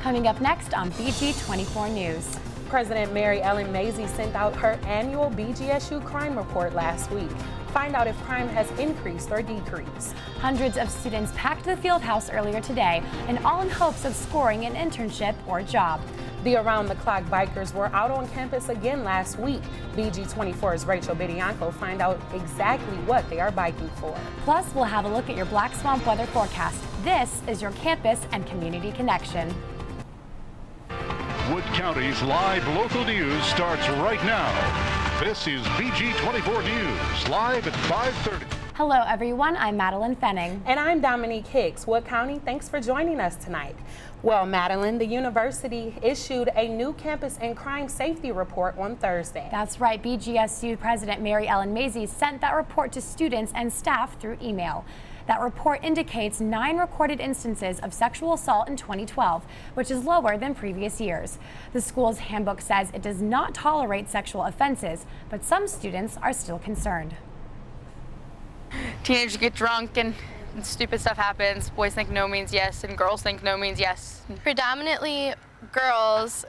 Coming up next on BG24 News. President Mary Ellen Mazie sent out her annual BGSU crime report last week. Find out if crime has increased or decreased. Hundreds of students packed the field house earlier today, and all in hopes of scoring an internship or job. The around-the-clock bikers were out on campus again last week. BG24's Rachel Bidianco find out exactly what they are biking for. Plus, we'll have a look at your Black Swamp weather forecast. This is your campus and community connection. Wood County's live local news starts right now. This is BG24 News, live at 5:30. Hello, everyone. I'm Madeline Fenning. And I'm Dominique Hicks. Wood County, thanks for joining us tonight. Well, Madeline, the university issued a new campus and crime safety report on Thursday. That's right. BGSU President Mary Ellen Mazie sent that report to students and staff through email. That report indicates 9 recorded instances of sexual assault in 2012, which is lower than previous years. The school's handbook says it does not tolerate sexual offenses, but some students are still concerned. Teenagers get drunk and stupid stuff happens. Boys think no means yes, and girls think no means yes. Predominantly girls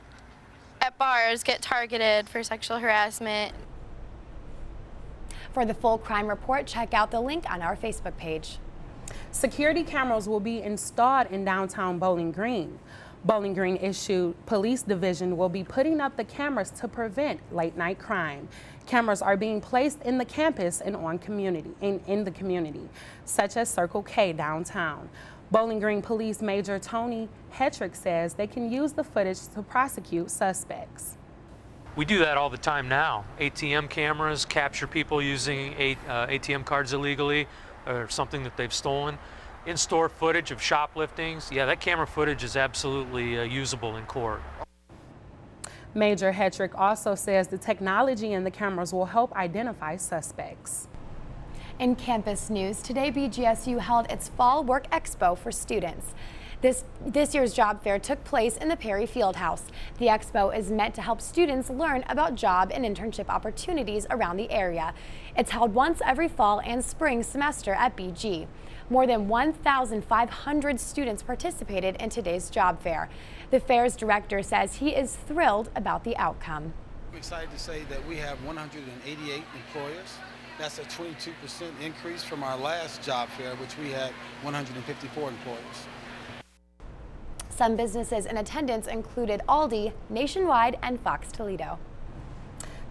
at bars get targeted for sexual harassment. For the full crime report, check out the link on our Facebook page. Security cameras will be installed in downtown Bowling Green. Bowling Green issued police division will be putting up the cameras to prevent late night crime. Cameras are being placed in the campus and in the community, such as Circle K downtown. Bowling Green Police Major Tony Hetrick says they can use the footage to prosecute suspects. We do that all the time now. ATM cameras capture people using ATM cards illegally or something that they've stolen. In-store footage of shopliftings, yeah, that camera footage is absolutely usable in court. Major Hetrick also says the technology in the cameras will help identify suspects. In campus news, today BGSU held its Fall Work Expo for students. This year's job fair took place in the Perry Fieldhouse. The expo is meant to help students learn about job and internship opportunities around the area. It's held once every fall and spring semester at BG. More than 1,500 students participated in today's job fair. The fair's director says he is thrilled about the outcome. I'm excited to say that we have 188 employers. That's a 22% increase from our last job fair, which we had 154 employers. Some businesses in attendance included Aldi, Nationwide, and Fox Toledo.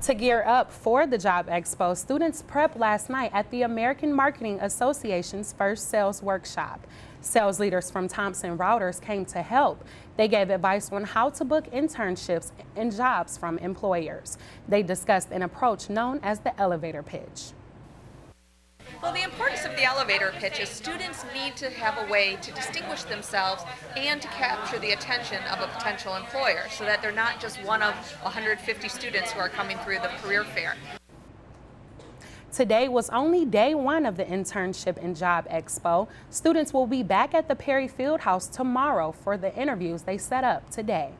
To gear up for the Job Expo, students prepped last night at the American Marketing Association's first sales workshop. Sales leaders from Thomson Reuters came to help. They gave advice on how to book internships and jobs from employers. They discussed an approach known as the elevator pitch. Well, the importance of the elevator pitch is students need to have a way to distinguish themselves and to capture the attention of a potential employer so that they're not just one of 150 students who are coming through the career fair. Today was only day 1 of the Internship and Job Expo. Students will be back at the Perry Fieldhouse tomorrow for the interviews they set up today.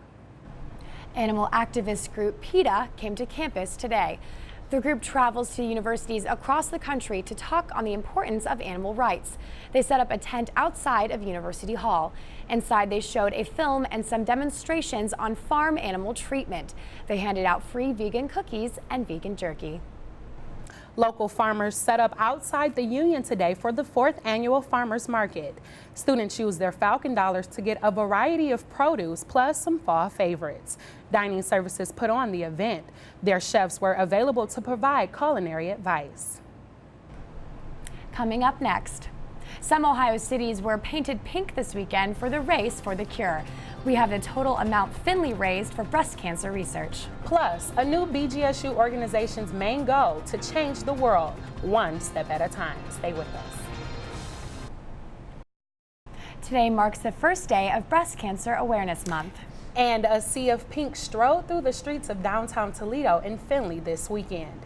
Animal activist group PETA came to campus today. The group travels to universities across the country to talk on the importance of animal rights. They set up a tent outside of University Hall. Inside, they showed a film and some demonstrations on farm animal treatment. They handed out free vegan cookies and vegan jerky. Local farmers set up outside the Union today for the 4th annual Farmers Market. Students used their Falcon dollars to get a variety of produce plus some fall favorites. Dining services put on the event. Their chefs were available to provide culinary advice. Coming up next, some Ohio cities were painted pink this weekend for the Race for the Cure. We have the total amount Findlay raised for breast cancer research. Plus, a new BGSU organization's main goal to change the world one step at a time. Stay with us. Today marks the first day of Breast Cancer Awareness Month. And a sea of pink strolled through the streets of downtown Toledo and Findlay this weekend.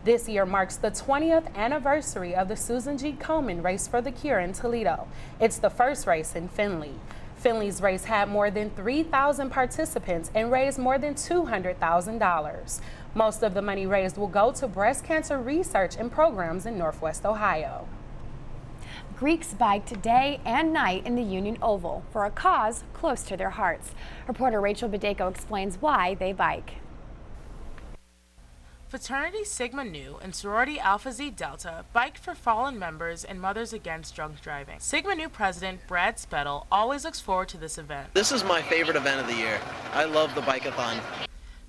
This year marks the 20th anniversary of the Susan G. Komen Race for the Cure in Toledo. It's the first race in Findlay. Findlay's race had more than 3,000 participants and raised more than $200,000. Most of the money raised will go to breast cancer research and programs in Northwest Ohio. Greeks biked day and night in the Union Oval for a cause close to their hearts. Reporter Rachel Badeko explains why they bike. Fraternity Sigma Nu and sorority Alpha Zeta Delta biked for fallen members and Mothers Against Drunk Driving. Sigma Nu president Brad Spettel always looks forward to this event. This is my favorite event of the year. I love the bike-a-thon.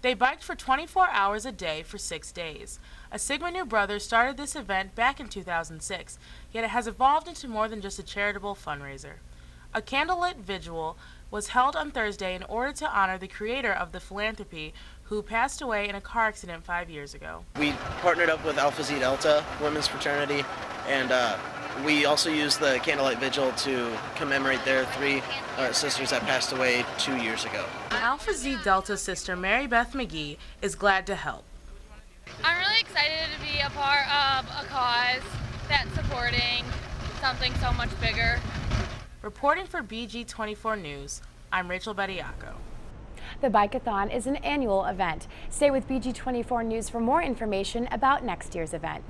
They biked for 24 hours a day for 6 days. A Sigma Nu brother started this event back in 2006, yet it has evolved into more than just a charitable fundraiser. A candlelit vigil was held on Thursday in order to honor the creator of the philanthropy who passed away in a car accident 5 years ago. We partnered up with Alpha Zeta Delta Women's Fraternity, and we also used the candlelight vigil to commemorate their 3 sisters that passed away 2 years ago. Alpha Zeta Delta sister Mary Beth McGee is glad to help. I'm really excited to be a part of a cause that's supporting something so much bigger. Reporting for BG24 News, I'm Rachel Bediaco. The Bike-a-thon is an annual event. Stay with BG24 News for more information about next year's event.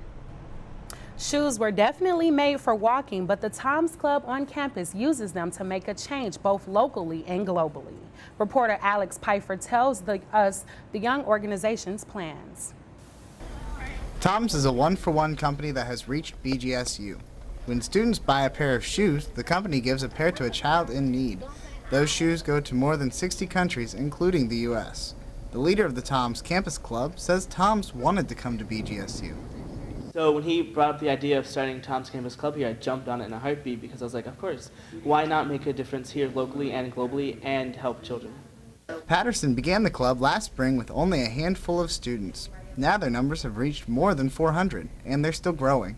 Shoes were definitely made for walking, but the Tom's Club on campus uses them to make a change both locally and globally. Reporter Alex Pfeiffer tells us the young organization's plans. Tom's is a one-for-one company that has reached BGSU. When students buy a pair of shoes, the company gives a pair to a child in need. Those shoes go to more than 60 countries, including the U.S. The leader of the Tom's Campus Club says Tom's wanted to come to BGSU. So when he brought up the idea of starting Tom's Campus Club here, I jumped on it in a heartbeat because I was like, of course, why not make a difference here locally and globally and help children? Patterson began the club last spring with only a handful of students. Now their numbers have reached more than 400, and they're still growing.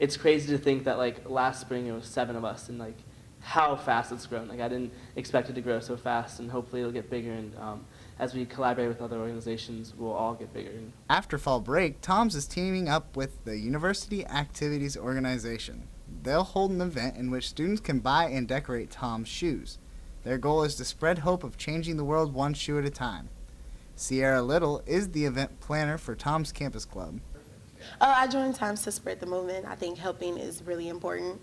It's crazy to think that like last spring it was 7 of us, and like how fast it's grown. Like I didn't expect it to grow so fast, and hopefully it'll get bigger, and as we collaborate with other organizations, we'll all get bigger. After fall break, Tom's is teaming up with the University Activities Organization. They'll hold an event in which students can buy and decorate Tom's shoes. Their goal is to spread hope of changing the world one shoe at a time. Sierra Little is the event planner for Tom's Campus Club. I joined Tom's to spread the movement. I think helping is really important.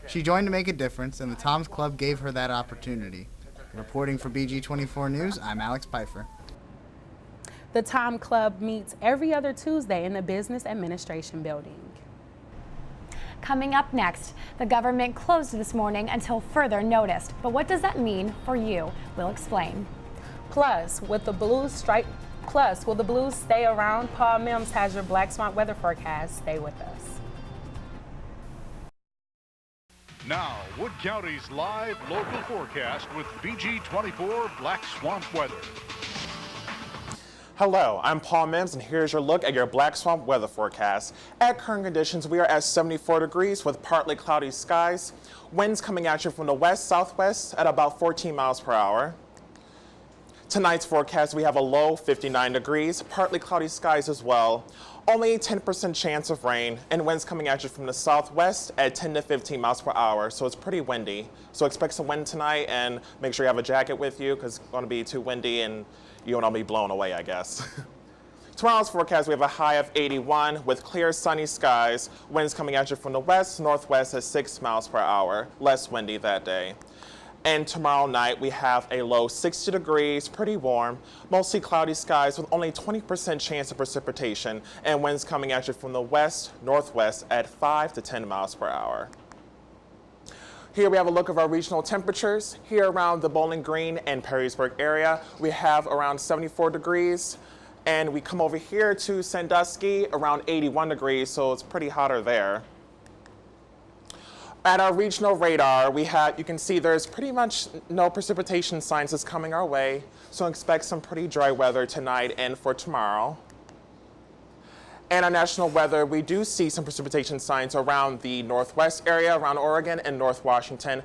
She joined to make a difference, and the Tom's Club gave her that opportunity. Reporting for BG24 News, I'm Alex Pfeiffer. The Tom Club meets every other Tuesday in the Business Administration Building. Coming up next, the government closed this morning until further notice. But what does that mean for you? We'll explain. Plus, will the Blues stay around? Paul Mims has your Black Swamp weather forecast. Stay with us. Now, Wood County's live local forecast with BG24 Black Swamp weather. Hello, I'm Paul Mims, and here's your look at your Black Swamp weather forecast. At current conditions, we are at 74 degrees with partly cloudy skies. Winds coming at you from the west-southwest at about 14 miles per hour. Tonight's forecast, we have a low 59 degrees, partly cloudy skies as well. Only a 10% chance of rain, and winds coming at you from the southwest at 10 to 15 miles per hour, so it's pretty windy. So expect some wind tonight, and make sure you have a jacket with you because it's going to be too windy and you won't all be blown away, I guess. Tomorrow's forecast, we have a high of 81 with clear sunny skies, winds coming at you from the west-northwest at 6 miles per hour, less windy that day. And tomorrow night, we have a low 60 degrees, pretty warm, mostly cloudy skies with only 20% chance of precipitation, and winds coming at you from the west-northwest at 5 to 10 miles per hour. Here we have a look of our regional temperatures. Here around the Bowling Green and Perrysburg area, we have around 74 degrees. And we come over here to Sandusky, around 81 degrees, so it's pretty hotter there. At our regional radar, you can see there's pretty much no precipitation signs that's coming our way, so expect some pretty dry weather tonight and for tomorrow. And our national weather, we do see some precipitation signs around the northwest area, around Oregon and North Washington,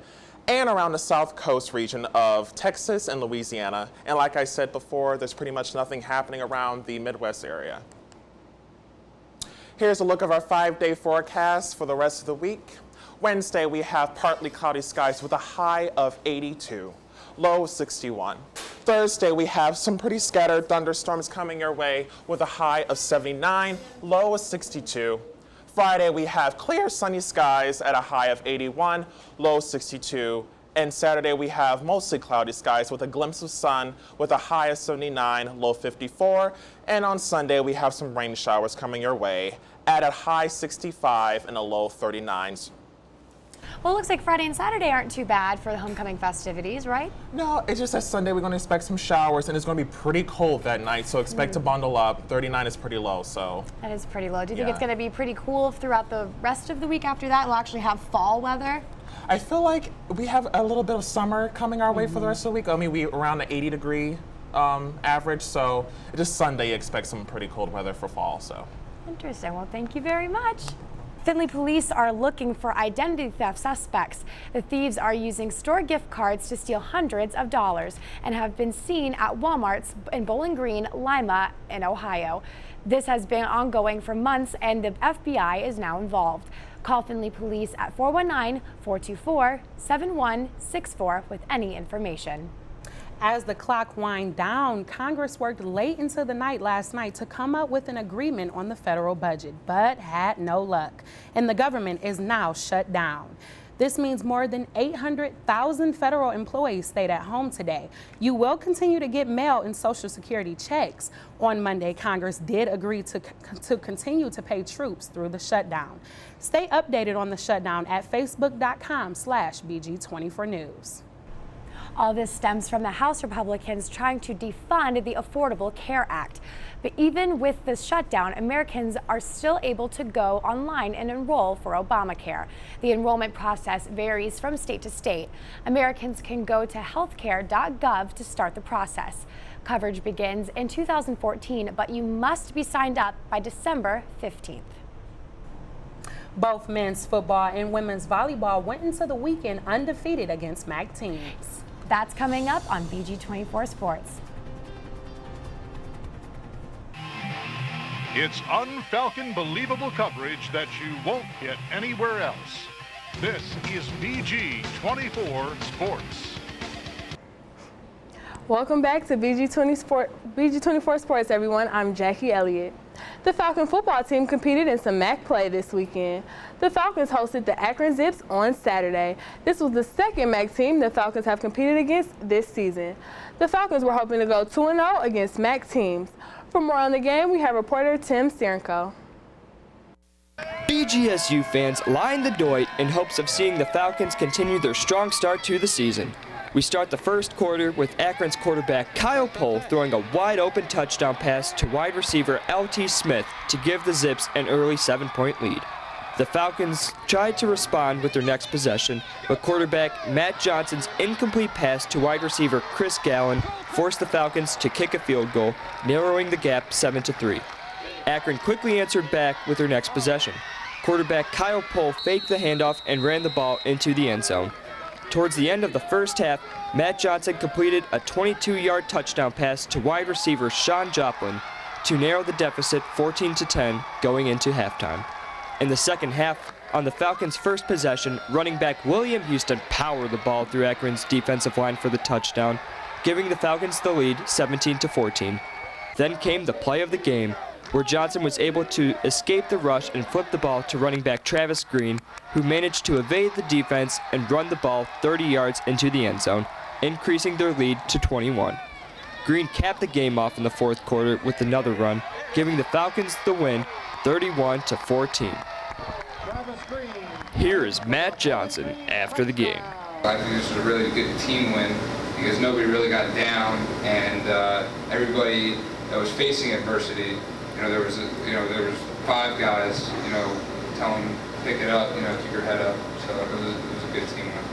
and around the south coast region of Texas and Louisiana. And like I said before, there's pretty much nothing happening around the Midwest area. Here's a look of our 5-day forecast for the rest of the week. Wednesday, we have partly cloudy skies with a high of 82, low 61. Thursday, we have some pretty scattered thunderstorms coming your way with a high of 79, low of 62. Friday, we have clear sunny skies at a high of 81, low 62. And Saturday, we have mostly cloudy skies with a glimpse of sun with a high of 79, low 54. And on Sunday, we have some rain showers coming your way at a high 65 and a low 39s. Well, it looks like Friday and Saturday aren't too bad for the homecoming festivities, right? No, it's just that Sunday we're going to expect some showers, and it's going to be pretty cold that night, so expect to bundle up. 39 is pretty low, so. That is pretty low. Do you think it's going to be pretty cool throughout the rest of the week after that? We'll actually have fall weather? I feel like we have a little bit of summer coming our way for the rest of the week. I mean, we around the 80-degree average, so just Sunday expect some pretty cold weather for fall, so. Interesting. Well, thank you very much. Findlay police are looking for identity theft suspects. The thieves are using store gift cards to steal hundreds of dollars and have been seen at Walmarts in Bowling Green, Lima, in Ohio. This has been ongoing for months, and the FBI is now involved. Call Findlay Police at 419-424-7164 with any information. As the clock winds down, Congress worked late into the night last night to come up with an agreement on the federal budget, but had no luck. And the government is now shut down. This means more than 800,000 federal employees stayed at home today. You will continue to get mail and Social Security checks. On Monday, Congress did agree to continue to pay troops through the shutdown. Stay updated on the shutdown at facebook.com/BG24 News. All this stems from the House Republicans trying to defund the Affordable Care Act. But even with the shutdown, Americans are still able to go online and enroll for Obamacare. The enrollment process varies from state to state. Americans can go to healthcare.gov to start the process. Coverage begins in 2014, but you must be signed up by December 15th. Both men's football and women's volleyball went into the weekend undefeated against MAC teams. That's coming up on BG24 Sports. It's unfalcon believable coverage that you won't get anywhere else. This is BG24 Sports. Welcome back to BG24 Sports, everyone. I'm Jackie Elliott. The Falcon football team competed in some MAC play this weekend. The Falcons hosted the Akron Zips on Saturday. This was the second MAC team the Falcons have competed against this season. The Falcons were hoping to go 2-0 against MAC teams. For more on the game, we have reporter Tim Sirenko. BGSU fans lined the Doit in hopes of seeing the Falcons continue their strong start to the season. We start the first quarter with Akron's quarterback Kyle Pohl throwing a wide-open touchdown pass to wide receiver L.T. Smith to give the Zips an early 7-point lead. The Falcons tried to respond with their next possession, but quarterback Matt Johnson's incomplete pass to wide receiver Chris Gallen forced the Falcons to kick a field goal, narrowing the gap 7-3. Akron quickly answered back with their next possession. Quarterback Kyle Pohl faked the handoff and ran the ball into the end zone. Towards the end of the first half, Matt Johnson completed a 22-yard touchdown pass to wide receiver Sean Joplin to narrow the deficit 14-10 going into halftime. In the second half, on the Falcons' first possession, running back William Houston powered the ball through Akron's defensive line for the touchdown, giving the Falcons the lead 17-14. Then came the play of the game, where Johnson was able to escape the rush and flip the ball to running back Travis Green, who managed to evade the defense and run the ball 30 yards into the end zone, increasing their lead to 21. Green capped the game off in the fourth quarter with another run, giving the Falcons the win 31-14. Here is Matt Johnson after the game. I think this was a really good team win because nobody really got down, and everybody that was facing adversity, there was 5 guys, telling them pick it up, keep your head up. So it was a good team win.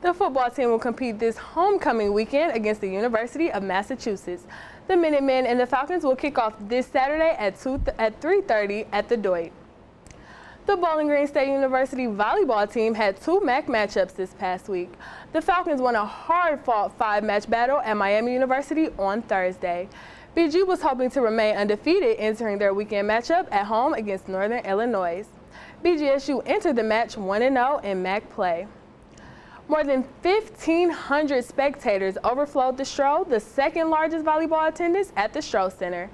The football team will compete this homecoming weekend against the University of Massachusetts. The Minutemen and the Falcons will kick off this Saturday at 3:30 at the Doit. The Bowling Green State University volleyball team had 2 MAC matchups this past week. The Falcons won a hard-fought 5-match battle at Miami University on Thursday. BG was hoping to remain undefeated entering their weekend matchup at home against Northern Illinois. BGSU entered the match 1-0 in MAC play. More than 1,500 spectators overflowed the Stroh, the second largest volleyball attendance at the Stroh Center.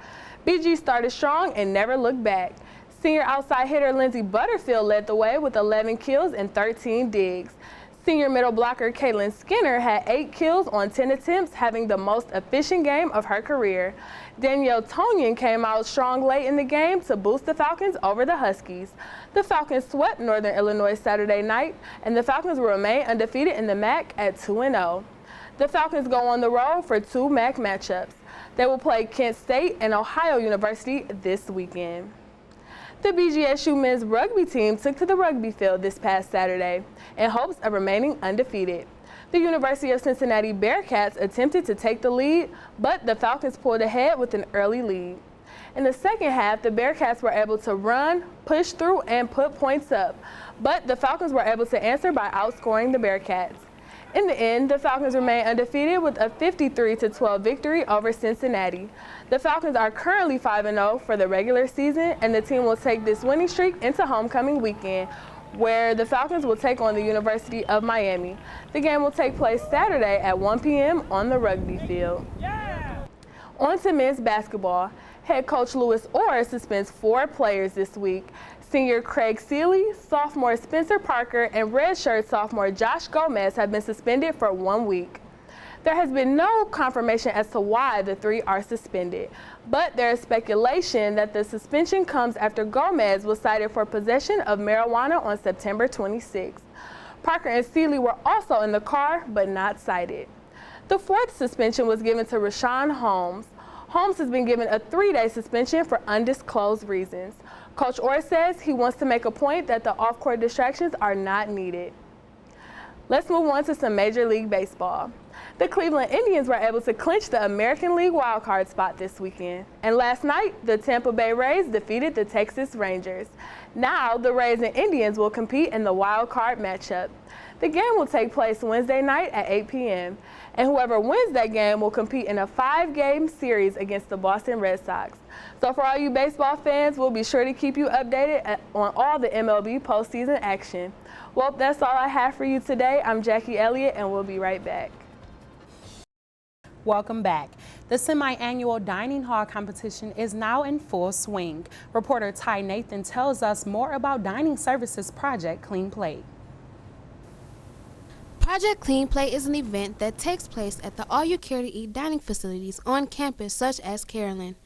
BG started strong and never looked back. Senior outside hitter Lindsey Butterfield led the way with 11 kills and 13 digs. Senior middle blocker Caitlin Skinner had 8 kills on 10 attempts, having the most efficient game of her career. Danielle Tonyan came out strong late in the game to boost the Falcons over the Huskies. The Falcons swept Northern Illinois Saturday night, and the Falcons will remain undefeated in the MAC at 2-0. The Falcons go on the road for 2 MAC matchups. They will play Kent State and Ohio University this weekend. The BGSU men's rugby team took to the rugby field this past Saturday in hopes of remaining undefeated. The University of Cincinnati Bearcats attempted to take the lead, but the Falcons pulled ahead with an early lead. In the second half, the Bearcats were able to run, push through, and put points up, but the Falcons were able to answer by outscoring the Bearcats. In the end, the Falcons remain undefeated with a 53-12 victory over Cincinnati. The Falcons are currently 5-0 for the regular season, and the team will take this winning streak into homecoming weekend, where the Falcons will take on the University of Miami. The game will take place Saturday at 1 p.m. on the rugby field. On to men's basketball. Head coach Louis Orr suspends 4 players this week. Senior Craig Seeley, sophomore Spencer Parker, and redshirt sophomore Josh Gomez have been suspended for 1 week. There has been no confirmation as to why the 3 are suspended, but there is speculation that the suspension comes after Gomez was cited for possession of marijuana on September 26. Parker and Seeley were also in the car, but not cited. The 4th suspension was given to Rashawn Holmes. Holmes has been given a 3-day suspension for undisclosed reasons. Coach Orr says he wants to make a point that the off-court distractions are not needed. Let's move on to some Major League Baseball. The Cleveland Indians were able to clinch the American League wildcard spot this weekend. And last night, the Tampa Bay Rays defeated the Texas Rangers. Now, the Rays and Indians will compete in the wildcard matchup. The game will take place Wednesday night at 8 p.m. And whoever wins that game will compete in a 5-game series against the Boston Red Sox. So for all you baseball fans, we'll be sure to keep you updated on all the MLB postseason action. Well, that's all I have for you today. I'm Jackie Elliott, and we'll be right back. Welcome back. The semi-annual dining hall competition is now in full swing. Reporter Ty Nathan tells us more about Dining Services Project Clean Plate. Project Clean Plate is an event that takes place at the all-you-care-to-eat dining facilities on campus, such as Carolyn.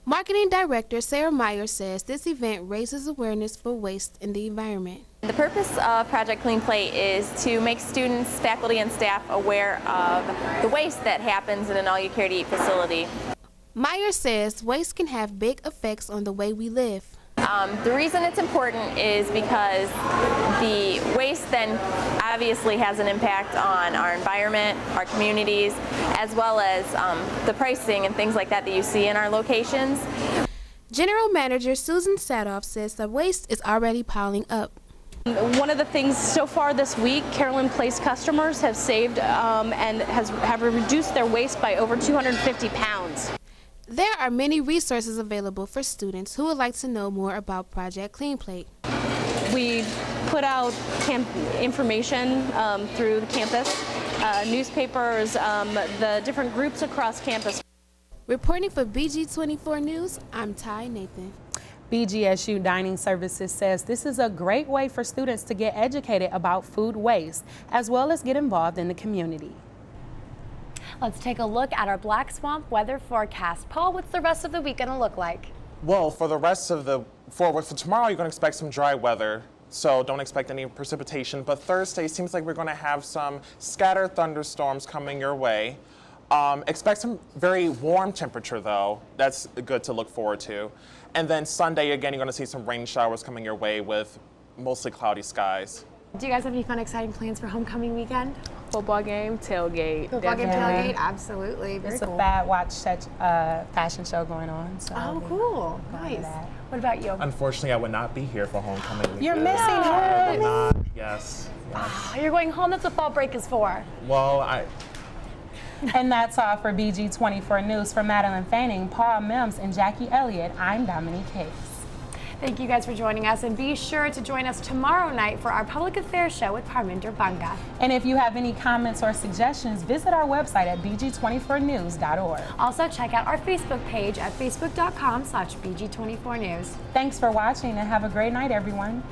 Marketing Director Sarah Meyer says this event raises awareness for waste in the environment. The purpose of Project Clean Plate is to make students, faculty, and staff aware of the waste that happens in an all-you-care-to-eat facility. Meyer says waste can have big effects on the way we live. The reason it's important is because the waste then obviously has an impact on our environment, our communities, as well as the pricing and things like that that you see in our locations. General Manager Susan Sadoff says the waste is already piling up. One of the things so far this week, Carolyn Place customers have saved and have reduced their waste by over 250 pounds. There are many resources available for students who would like to know more about Project Clean Plate. We put out information through the campus, newspapers, the different groups across campus. Reporting for BG24 News, I'm Ty Nathan. BGSU Dining Services says this is a great way for students to get educated about food waste, as well as get involved in the community. Let's take a look at our Black Swamp weather forecast. Paul, what's the rest of the week going to look like? Well, for the rest of for tomorrow, you're going to expect some dry weather, so don't expect any precipitation. But Thursday seems like we're going to have some scattered thunderstorms coming your way. Expect some very warm temperature, though. That's good to look forward to. And then Sunday, again, you're going to see some rain showers coming your way with mostly cloudy skies. Do you guys have any fun, exciting plans for homecoming weekend? Football game, tailgate. Football game, tailgate, absolutely. Very It's cool. a Fat Watch fashion show going on. So oh, cool. Nice. What about you? Unfortunately, I would not be here for homecoming weekend. You're missing I will out. not. Yes. Oh, you're going home. That's what fall break is for. Well, And that's all for BG24 News. For Madeline Fanning, Paul Mims, and Jackie Elliott, I'm Dominique Case. Thank you guys for joining us, and be sure to join us tomorrow night for our Public Affairs Show with Parminder Banga. And if you have any comments or suggestions, visit our website at bg24news.org. Also, check out our Facebook page at facebook.com/BG24news. Thanks for watching and have a great night, everyone.